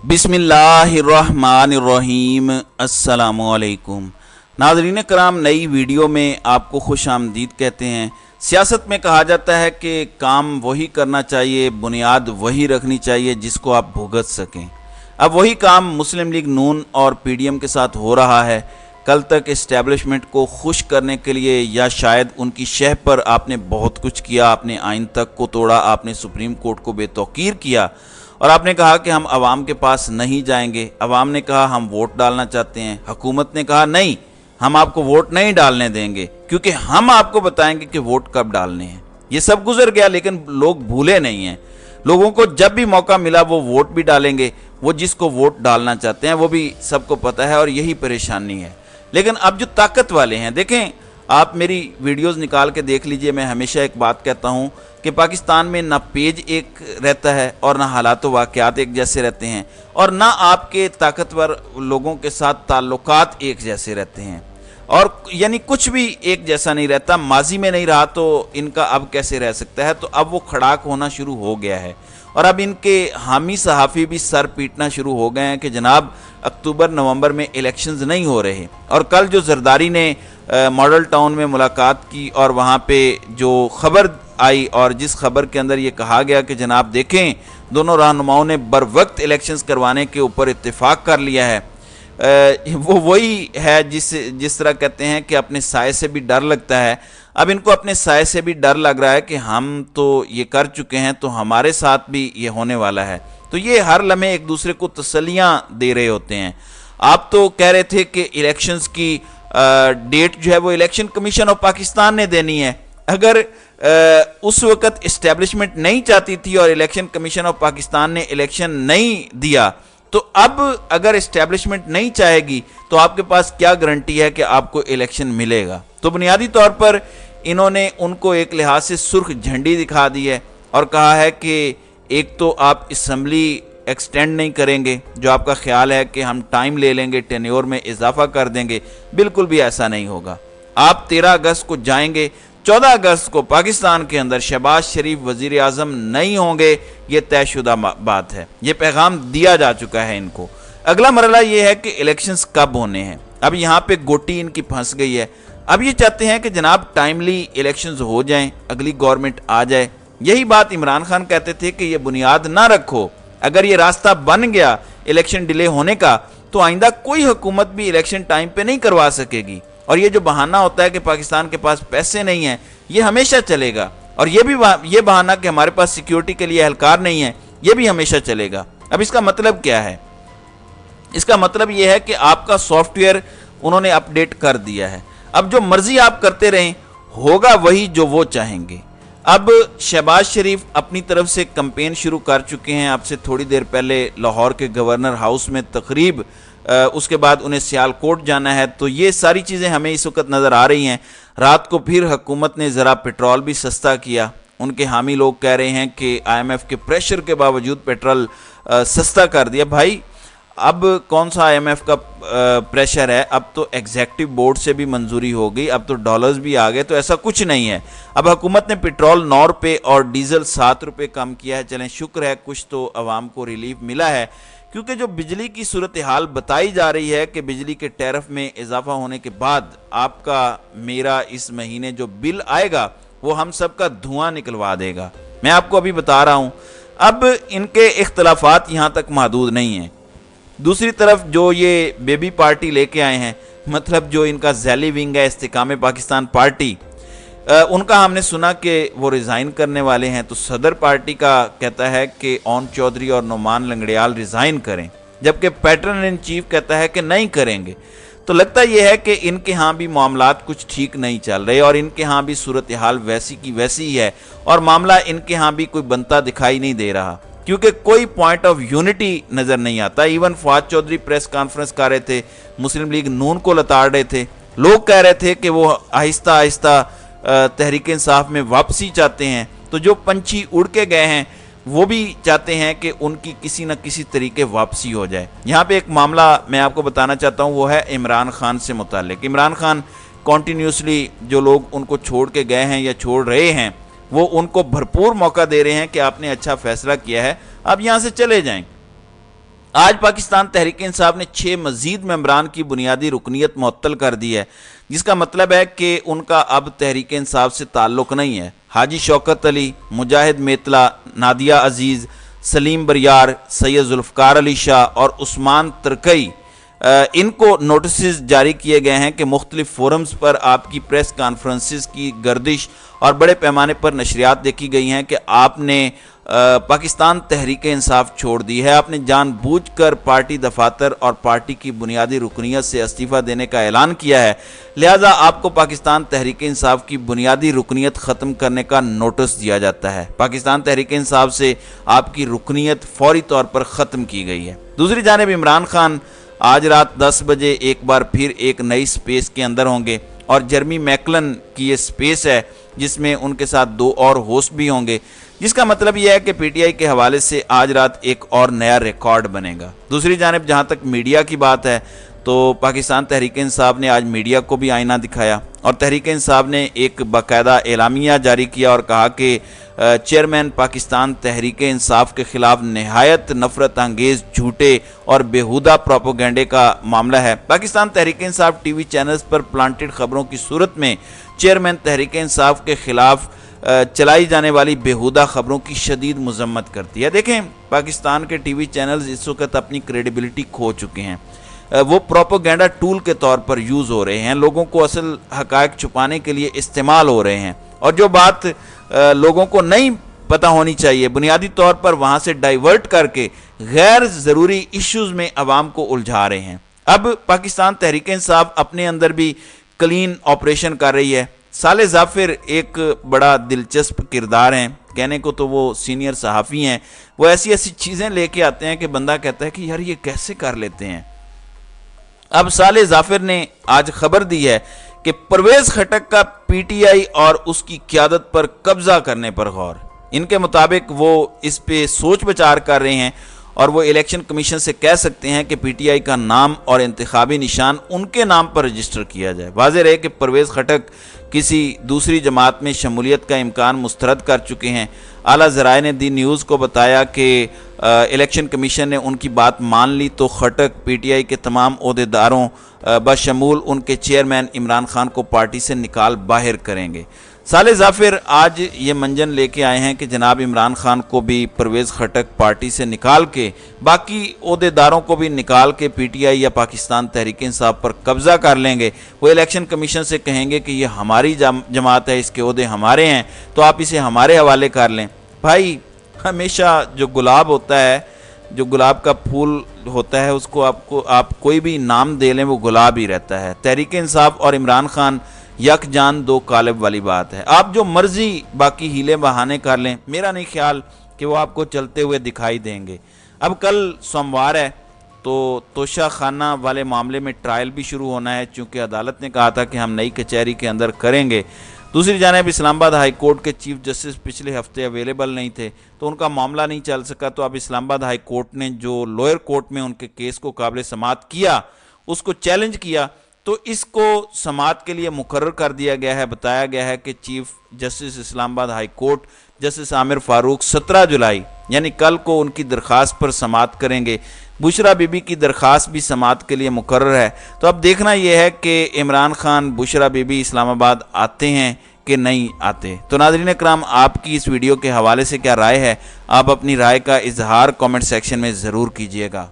बिस्मिल्लाहिर्रहमानिर्रहीम। अस्सलामुअलैकुम नाज़रीन कराम, नई वीडियो में आपको खुश आमदीद कहते हैं। सियासत में कहा जाता है कि काम वही करना चाहिए, बुनियाद वही रखनी चाहिए जिसको आप भुगत सकें। अब वही काम मुस्लिम लीग नून और पीडीएम के साथ हो रहा है। कल तक इस्टेब्लिशमेंट को खुश करने के लिए या शायद उनकी शह पर आपने बहुत कुछ किया, आपने आइन तक को तोड़ा, आपने सुप्रीम कोर्ट को बेतौकीर किया और आपने कहा कि हम आवाम के पास नहीं जाएंगे। आवाम ने कहा हम वोट डालना चाहते हैं, हुकूमत ने कहा नहीं, हम आपको वोट नहीं डालने देंगे क्योंकि हम आपको बताएंगे कि वोट कब डालने हैं। ये सब गुजर गया लेकिन लोग भूले नहीं हैं। लोगों को जब भी मौका मिला वो वोट भी डालेंगे, वो जिसको वोट डालना चाहते हैं वो भी सबको पता है और यही परेशानी है। लेकिन अब जो ताकत वाले हैं, देखें आप मेरी वीडियोस निकाल के देख लीजिए। मैं हमेशा एक बात कहता हूं कि पाकिस्तान में ना पेज एक रहता है और ना हालात वाक़यात एक जैसे रहते हैं और ना आपके ताकतवर लोगों के साथ ताल्लुकात एक जैसे रहते हैं, और यानी कुछ भी एक जैसा नहीं रहता। माजी में नहीं रहा तो इनका अब कैसे रह सकता है। तो अब वो खड़ाक होना शुरू हो गया है और अब इनके हामी सहाफ़ी भी सर पीटना शुरू हो गए हैं कि जनाब अक्टूबर नवंबर में इलेक्शंस नहीं हो रहे। और कल जो जरदारी ने मॉडल टाउन में मुलाकात की और वहाँ पे जो खबर आई और जिस खबर के अंदर ये कहा गया कि जनाब देखें दोनों रहनुमाओं ने बर वक्त इलेक्शंस करवाने के ऊपर इत्तेफाक कर लिया है, वो वही है जिस तरह कहते हैं कि अपने साए से भी डर लगता है। अब इनको अपने साए से भी डर लग रहा है कि हम तो ये कर चुके हैं तो हमारे साथ भी ये होने वाला है। तो ये हर लम्हे एक दूसरे को तसल्लियाँ दे रहे होते हैं। आप तो कह रहे थे कि इलेक्शंस की डेट जो है वो इलेक्शन कमीशन ऑफ पाकिस्तान ने देनी है। अगर उस वक़्त इस्टेब्लिशमेंट नहीं चाहती थी और इलेक्शन कमीशन ऑफ पाकिस्तान ने इलेक्शन नहीं दिया, तो अब अगर इस्टेब्लिशमेंट नहीं चाहेगी तो आपके पास क्या गारंटी है कि आपको इलेक्शन मिलेगा। तो बुनियादी तौर पर इन्होंने उनको एक लिहाज से सुर्ख झंडी दिखा दी है और कहा है कि एक तो आप असम्बली एक्सटेंड नहीं करेंगे, जो आपका ख्याल है कि हम टाइम ले लेंगे, टेन्योर में इजाफा कर देंगे, बिल्कुल भी ऐसा नहीं होगा। आप 13 अगस्त को जाएंगे, 14 अगस्त को पाकिस्तान के अंदर शहबाज शरीफ वजीर आज़म नहीं होंगे, ये तयशुदा बात है, ये पैगाम दिया जा चुका है इनको। अगला मरला ये है कि इलेक्शंस कब होने हैं। अब यहाँ पे गोटी इनकी फंस गई है। अब ये चाहते हैं कि जनाब टाइमली इलेक्शंस हो जाएं, अगली गवर्नमेंट आ जाए। यही बात इमरान खान कहते थे कि ये बुनियाद ना रखो, अगर ये रास्ता बन गया इलेक्शन डिले होने का तो आइंदा कोई हुकूमत भी इलेक्शन टाइम पे नहीं करवा सकेगी। और ये जो बहाना होता है कि पाकिस्तान के पास पैसे नहीं है, ये हमेशा चलेगा। और ये बहाना कि हमारे पास सिक्योरिटी के लिए एहलकार नहीं है, ये भी हमेशा चलेगा। अब इसका मतलब क्या है? इसका मतलब ये है कि आपका सॉफ्टवेयर उन्होंने अपडेट कर दिया है। अब जो मर्जी आप करते रहें, होगा वही जो वो चाहेंगे। अब शहबाज शरीफ अपनी तरफ से कैंपेन शुरू कर चुके हैं। आपसे थोड़ी देर पहले लाहौर के गवर्नर हाउस में तकरीब, उसके बाद उन्हें सियालकोट जाना है। तो ये सारी चीज़ें हमें इस वक्त नज़र आ रही हैं। रात को फिर हुकूमत ने ज़रा पेट्रोल भी सस्ता किया। उनके हामी लोग कह रहे हैं कि IMF के प्रेशर के बावजूद पेट्रोल सस्ता कर दिया। भाई अब कौन सा IMF का प्रेशर है, अब तो एग्जेक्टिव बोर्ड से भी मंजूरी हो गई, अब तो डॉलर्स भी आ गए। तो ऐसा कुछ नहीं है। अब हुकूमत ने पेट्रोल 9 रुपये और डीजल 7 रुपये कम किया है। चलें शुक्र है, कुछ तो आवाम को रिलीफ मिला है, क्योंकि जो बिजली की सूरत हाल बताई जा रही है कि बिजली के टैरिफ में इजाफा होने के बाद आपका मेरा इस महीने जो बिल आएगा वो हम सब का धुआं निकलवा देगा। मैं आपको अभी बता रहा हूँ। अब इनके इख्तलाफात यहाँ तक महदूद नहीं हैं। दूसरी तरफ जो ये बेबी पार्टी लेके आए हैं, मतलब जो इनका जैली विंग है इस्तेकाम पाकिस्तान पार्टी, उनका हमने सुना कि वो रिज़ाइन करने वाले हैं। तो सदर पार्टी का कहता है कि ओन चौधरी और नोमान लंगड़ियाल रिज़ाइन करें, जबकि पैटर्न इन चीफ कहता है कि नहीं करेंगे। तो लगता यह है कि इनके यहाँ भी मामलात कुछ ठीक नहीं चल रहे और इनके यहाँ भी सूरत हाल वैसी की वैसी ही है और मामला इनके यहाँ भी कोई बनता दिखाई नहीं दे रहा, क्योंकि कोई पॉइंट ऑफ यूनिटी नज़र नहीं आता। Even Fawad Chaudhry press conference कर रहे थे, मुस्लिम लीग नून को लताड़ रहे थे। लोग कह रहे थे कि वो आहिस्ता आहिस्ता तहरीक इंसाफ में वापसी चाहते हैं। तो जो पंछी उड़ के गए हैं वो भी चाहते हैं कि उनकी किसी न किसी तरीके वापसी हो जाए। यहाँ पे एक मामला मैं आपको बताना चाहता हूँ, वो है इमरान खान से मुताल्लिक। इमरान खान कॉन्टीन्यूसली जो लोग उनको छोड़ के गए हैं या छोड़ रहे हैं, वो उनको भरपूर मौका दे रहे हैं कि आपने अच्छा फैसला किया है, आप यहाँ से चले जाएं। آج پاکستان تحریک انصاف نے 6 مزید ممبران کی بنیادی رکنیت معطل کر دی ہے، جس کا مطلب ہے کہ ان کا اب تحریک انصاف سے تعلق نہیں ہے۔ حاجی شوکت علی، مجاہد میتلا، نادیہ عزیز، سلیم بریار، سید ذوالفقار علی شاہ اور عثمان ترکئی، ان کو نوٹسز جاری کیے گئے ہیں کہ مختلف فورمز پر آپ کی پریس کانفرنسز کی گردش اور بڑے پیمانے پر نشریات دیکھی گئی ہیں کہ آپ نے پاکستان تحریک انصاف چھوڑ دی ہے۔ آپ نے جان بوجھ کر پارٹی دفاتر اور پارٹی کی بنیادی رکنیت سے استعفیٰ دینے کا اعلان کیا ہے، لہٰذا آپ کو پاکستان تحریک انصاف کی بنیادی رکنیت ختم کرنے کا نوٹس دیا جاتا ہے۔ پاکستان تحریک انصاف سے آپ کی رکنیت فوری طور پر ختم کی گئی ہے۔ دوسری جانب عمران خان آج رات 10 بجے ایک بار پھر ایک نئی سپیس کے اندر ہوں گے، اور جرمی میکلن کی یہ سپیس ہے جس میں ان کے ساتھ 2 اور ہوسٹ بھی ہوں گے، جس کا مطلب یہ ہے کہ پی ٹی آئی کے حوالے سے آج رات ایک اور نیا ریکارڈ بنے گا۔ دوسری جانب جہاں تک میڈیا کی بات ہے تو پاکستان تحریک انصاف نے آج میڈیا کو بھی آئینہ دکھایا، اور تحریک انصاف نے ایک باقاعدہ اعلامیہ جاری کیا اور کہا کہ چیئرمین پاکستان تحریک انصاف کے خلاف نہایت نفرت انگیز جھوٹے اور بیہودہ پروپیگنڈے کا معاملہ ہے۔ Pakistan Tehreek Insaf T V channels پر پلانٹڈ خبروں کی صورت میں چیئرمین تحریک انصاف کے خلاف چلائی جانے والی بیہودہ خبروں کی شدید مذمت کرتی ہے۔ دیکھیں، پاکستان کے ٹی وی چینلز اس وقت اپنی کریڈیبلٹی کھو چکے ہیں، وہ پروپیگنڈا ٹول کے طور پر یوز ہو رہے ہیں، لوگوں کو اصل حقائق چھپانے کے لیے استعمال ہو رہے ہیں، اور جو بات لوگوں کو نہیں پتہ ہونی چاہیے بنیادی طور پر وہاں سے ڈائیورٹ کر کے غیر ضروری ایشوز میں عوام کو الجھا رہے ہیں۔ اب پاکستان تحریک انصاف اپنے اندر بھی کلین آپریشن کر رہی ہے۔ صالح ظافر ایک بڑا دلچسپ کردار ہیں، کہنے کو تو وہ سینئر صحافی ہیں، وہ ایسی چیزیں لے کے آتے ہیں کہ بندہ کہتا ہے کہ یار یہ کیسے کر لیتے ہیں۔ اب صالح ظافر نے آج خبر دی ہے کہ پرویز خٹک کا پی ٹی آئی اور اس کی قیادت پر قبضہ کرنے پر غور۔ ان کے مطابق وہ اس پہ سوچ بچار کر رہے ہیں، اور وہ الیکشن کمیشن سے کہہ سکتے ہیں کہ پی ٹی آئی کا نام اور انتخابی نشان ان کے نام پر رجسٹر کیا جائے۔ واضح رہے کہ پرویز خٹک کسی دوسری جماعت میں شمولیت کا امکان مسترد کر چکے ہیں۔ اعلیٰ ذرائع نے دی نیوز کو بتایا کہ الیکشن کمیشن نے ان کی بات مان لی تو خٹک پی ٹی آئی کے تمام عہدیداروں بشمول ان کے چیئرمین عمران خان کو پارٹی سے نکال باہر کریں گے۔ صالح ظافر آج یہ منجن لے کے آئے ہیں کہ جناب عمران خان کو بھی پرویز خٹک پارٹی سے نکال کے باقی عہدیداروں کو بھی نکال کے پی ٹی آئی یا پاکستان تحریک انصاف پر قبضہ کر لیں گے۔ وہ الیکشن کمیشن سے کہیں گے کہ یہ ہماری جماعت ہے، اس کے عہدے ہمارے ہیں، تو آپ اسے ہمارے حوالے کر لیں۔ بھائی، ہمیشہ جو گلاب ہوتا ہے، جو گلاب کا پھول ہوتا ہے، اس کو آپ کوئی بھی نام دے لیں وہ گلاب ہی رہتا ہے۔ تحریک انصاف اور عمران خان یک جان دو قالب والی بات ہے۔ آپ جو مرضی باقی ہیلے بہانے کر لیں، میرا نہیں خیال کہ وہ آپ کو چلتے ہوئے دکھائی دیں گے۔ اب کل سوموار ہے تو توشہ خانہ والے معاملے میں ٹرائل بھی شروع ہونا ہے، چونکہ عدالت نے کہا تھا کہ ہم نئی کچہری کے اندر کریں گے۔ دوسری جانب اسلام آباد ہائی کورٹ کے چیف جسٹس پچھلے ہفتے اویلیبل نہیں تھے تو ان کا معاملہ نہیں چل سکا، تو اب اسلام آباد ہائی کورٹ نے جو لوئر کورٹ میں ان کے کیس کو قابل سماعت کیا، اس کو چیلنج کیا، تو اس کو سماعت کے لیے مقرر کر دیا گیا ہے۔ بتایا گیا ہے کہ چیف جسٹس اسلام آباد ہائی کورٹ جسٹس عامر فاروق 17 جولائی یعنی کل کو ان کی درخواست پر سماعت کریں گے۔ بشرا بی بی کی درخواست بھی سماعت کے لیے مقرر ہے۔ تو اب دیکھنا یہ ہے کہ عمران خان بشرا بی بی اسلام آباد آتے ہیں کہ نہیں آتے۔ تو ناظرین اکرام، آپ کی اس ویڈیو کے حوالے سے کیا رائے ہے؟ آپ اپنی رائے کا اظہار کامنٹ سیکشن میں ضرور کیجیے گا۔